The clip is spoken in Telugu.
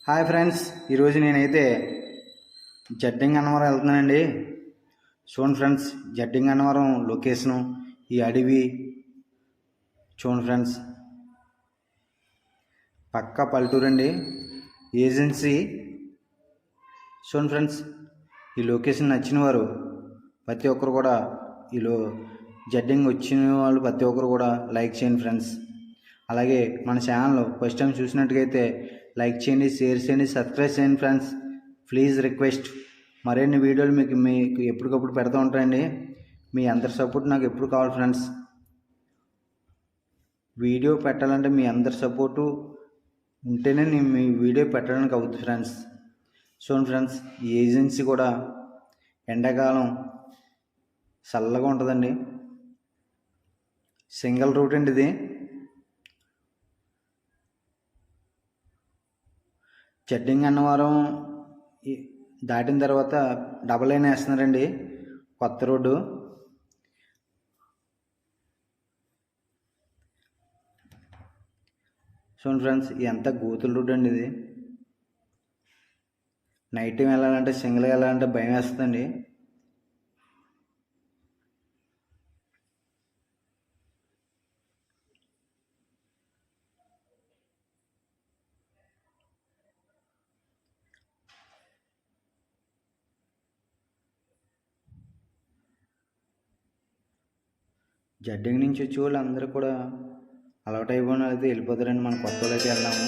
హాయ్ ఫ్రెండ్స్, ఈరోజు నేనైతే జడ్డింగ్ అన్నవరం వెళ్తున్నానండి. చూడండి ఫ్రెండ్స్, జడ్డింగ్ అన్నవరం లొకేషను, ఈ అడవి చూడండి ఫ్రెండ్స్. పక్కా పల్లెటూరు అండి. ఏజెన్సీ చూడండి ఫ్రెండ్స్. ఈ లొకేషన్ నచ్చిన వారు ప్రతి ఒక్కరు కూడా జడ్డింగ్ వచ్చిన వాళ్ళు ప్రతి ఒక్కరు కూడా లైక్ చేయండి ఫ్రెండ్స్. అలాగే మన ఛానల్ ఫస్ట్ టైం చూసినట్టుగైతే లైక్ చేయండి, షేర్ చేయండి, సబ్స్క్రైబ్ చేయండి ఫ్రెండ్స్. Please request. మరిన్ని వీడియోలు మీకు ఎప్పటికప్పుడు పెడతా ఉంటాయండి. మీ అందరి సపోర్ట్ నాకు ఎప్పుడు కావాలి ఫ్రెండ్స్. వీడియో పెట్టాలంటే మీ అందరి సపోర్టు ఉంటేనే నేను మీ వీడియో పెట్టడానికి అవుతుంది ఫ్రెండ్స్. చూడండి ఫ్రెండ్స్, ఈ ఏజెన్సీ కూడా ఎండాకాలం చల్లగా ఉంటుందండి. సింగిల్ రూట్ అండి ఇది. జడ్డింగ్ అన్నవరం దాటిన తర్వాత డబల్ లైన్ వేస్తున్నారండి, కొత్త రోడ్డు. చూడండి ఫ్రెండ్స్, ఎంత గోతుల రోడ్డు అండి ఇది. నైట్ టైం వెళ్ళాలంటే, సింగిల్గా వెళ్ళాలంటే భయం వేస్తుందండి. జడ్డింగ్ నుంచి వచ్చే వాళ్ళు అందరూ కూడా అలవాటు అయిపోయిన అయితే వెళ్ళిపోతారండి. మన కొత్త వాళ్ళు అయితే వెళ్ళాము.